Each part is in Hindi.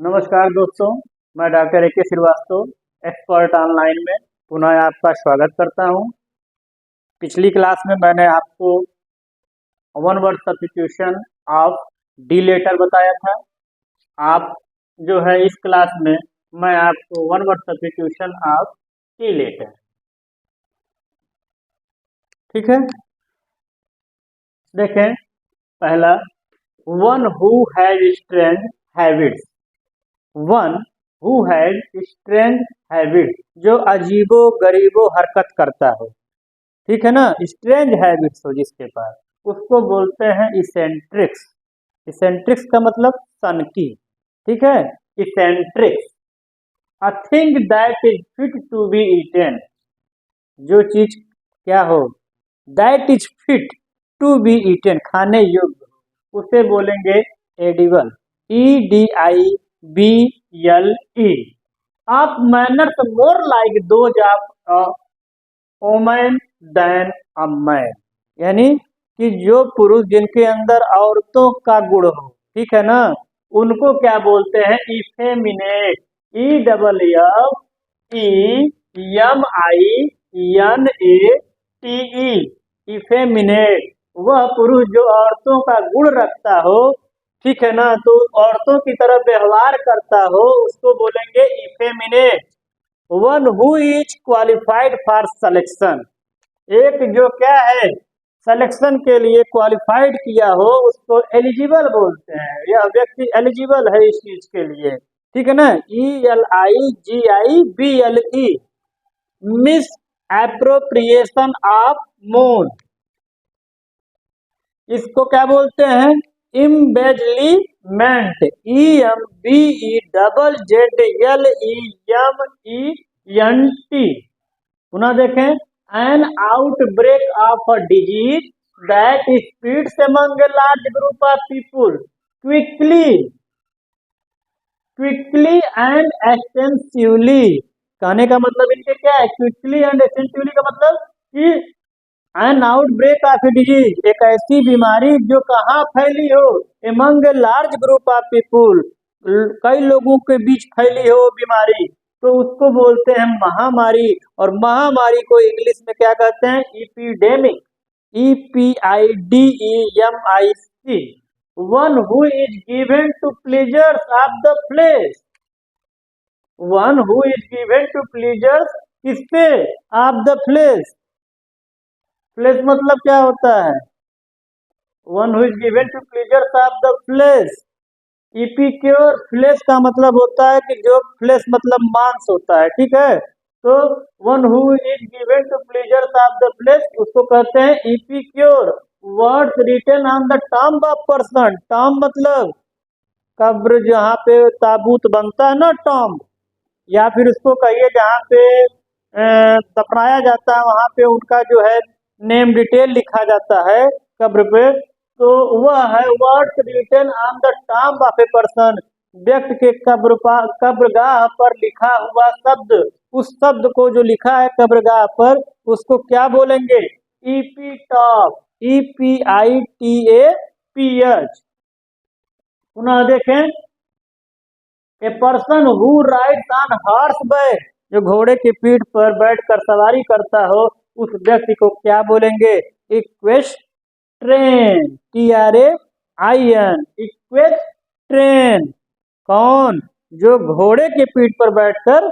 नमस्कार दोस्तों, मैं doctor A K. Srivastava expert online में पुनः आपका स्वागत करता हूं। पिछली क्लास में मैंने आपको one word substitution of D letter बताया था। आप जो है इस क्लास में मैं आपको one word substitution of T letter, ठीक है। देखें, पहला, one who has strange habits. One who has strange habit, जो अजीबो गरीबो हरकत करता हो, ठीक है ना। स्ट्रेंज हैबिट्स हो जिसके पास, उसको बोलते हैं इसेंट्रिक्स। इसेंट्रिक्स का मतलब सनकी, ठीक है। Eccentrics, a thing that is fit to be eaten, जो चीज क्या हो, that is fit to be eaten, खाने योग्य, उसे बोलेंगे एडिबल। EDIBLE। आप manners more like those of women than a man, यानी कि जो पुरुष जिनके अंदर औरतों का गुण हो, ठीक है ना, उनको क्या बोलते हैं, इफेमिनेट। EFEMINATE, इफेमिनेट, वह पुरुष जो औरतों का गुण रखता हो, ठीक है ना, तो औरतों की तरह व्यवहार करता हो, उसको बोलेंगे effeminate. One who is qualified for selection, एक जो क्या है, सिलेक्शन के लिए क्वालिफाइड किया हो, उसको एलिजिबल बोलते हैं। यह व्यक्ति एलिजिबल है इस चीज के लिए, ठीक है ना। ELIGIBLE, miss appropriation of moon, इसको क्या बोलते हैं, इम्बेजलीमेंट। EMBEZZLEMENT। पुनः देखें, N outbreak of a disease that spreads among a large group of people quickly and extensively. कहने का मतलब इनके क्या है, क्विकली एंड एक्सटेंसिवली का मतलब कि एन आउटब्रेक ऑफ डिजीज, एक ऐसी बीमारी जो कहाँ फैली हो, among large group of people, कई लोगों के बीच फैली हो बीमारी, तो उसको बोलते हैं महामारी। और महामारी को इंग्लिश में क्या कहते हैं, epidemic. EPIDEMIC। One who is given to pleasures of the flesh, one who is given to pleasures किससे, ऑफ द फ्लेश। फ्लेश मतलब क्या होता है, one who is given to pleasures of the flesh. Epicure, flesh का मतलब होता है कि जो फ्लेश मतलब मांस होता है, ठीक है। तो one who is given to pleasures of the flesh, उसको कहते हैं epicure. Words written on the tomb of person, tomb मतलब कब्र, जहाँ पे ताबूत बनता है ना, टॉम्ब, या फिर उसको कहिए जहाँ पे दफनाया जाता है, वहां पे उनका जो है नेम डिटेल लिखा जाता है कब्र पे, तो वह है words written on the tomb of a person, व्यक्ति के कब्रगाह पर लिखा हुआ शब्द, उस शब्द को जो लिखा है कब्रगाह पर, उसको क्या बोलेंगे, इपीटॉफ। EPITAPH। पुनः देखें, a person who rides on horseback, जो घोड़े की पीठ पर बैठकर सवारी करता हो, उस व्यक्ति को क्या बोलेंगे, इक्वेस्ट्रेन। TRAIN, इक्वेस्ट्रेन। कौन, जो घोड़े की पीठ पर बैठकर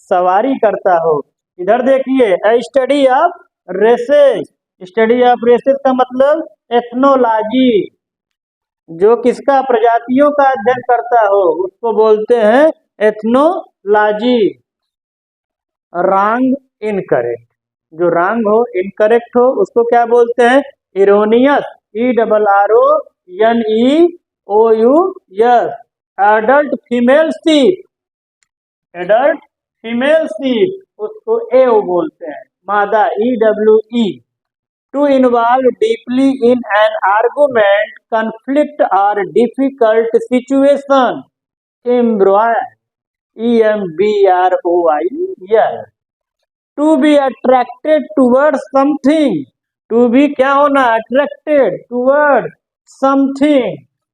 सवारी करता हो। इधर देखिए, study of races. Study of races का मतलब एथनोलॉजी, जो किसका, प्रजातियों का अध्ययन करता हो, उसको बोलते हैं एथनोलॉजी। रॉन्ग, इनकरेक्ट, जो रॉन्ग हो, इनकरेक्ट हो, उसको क्या बोलते हैं, erroneous. ERRONEOUS। Adult female sheep, adult female sheep, उसको एओ बोलते हैं, मादा। EWE। To involve deeply in an argument, conflict or difficult situation. Embroil, EMBROIL। To be attracted towards something, to be क्या होना, attracted towards something,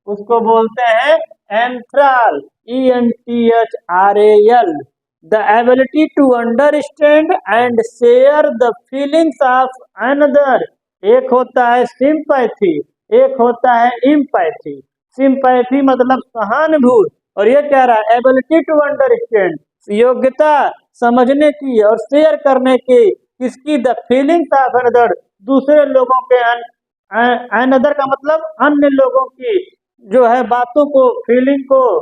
उसको बोलते हैं entral, entral, the ability to understand and share the feelings of another. एक होता है sympathy, एक होता है empathy. sympathy मतलब सहानुभूति, और ये कह रहा है ability to understand, योग्यता समझने की और शेयर करने की, किसकी, द फीलिंग्स ऑफ अनदर, दूसरे लोगों के, अनदर का मतलब अन्य लोगों की जो है बातों को, फीलिंग को,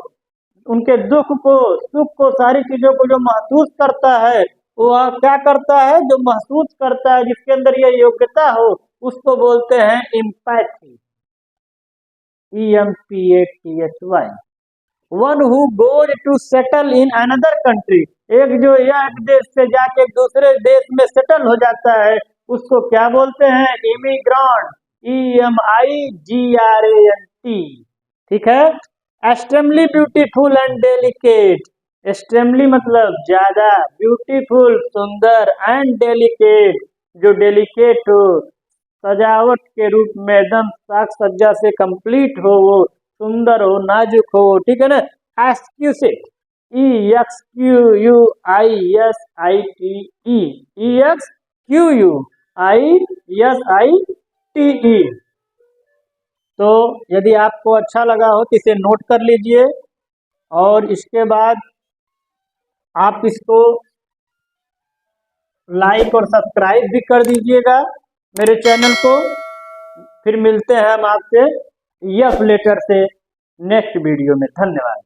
उनके दुख को, सुख को, सारी चीजों को जो महसूस करता है, वो क्या करता है, जो महसूस करता है, जिसके अंदर ये योग्यता हो, उसको बोलते हैं empathy, EMPATHY. One who goes to settle in another country, एक जो एक देश से जाके दूसरे देश में सेटल हो जाता है, उसको क्या बोलते हैं, इमिग्रांट, EMIGRANT. ठीक है. Extremely beautiful and delicate, extremely मतलब ज्यादा, ब्यूटीफुल सुंदर, एंड डेलिकेट जो डेलिकेट हो, सजावट के रूप में एकदम साज सज्जा से कंप्लीट हो, वो सुंदर हो, नाजुक हो. ठीक है ना. एक्सक्यूसिट, EXQUISITE, EXQUISITE. तो यदि आपको अच्छा लगा हो तो इसे नोट कर लीजिए, और इसके बाद आप इसको लाइक और सब्सक्राइब भी कर दीजिएगा मेरे चैनल को. फिर मिलते हैं हम आपसे यस लेटर से नेक्स्ट वीडियो में. धन्यवाद.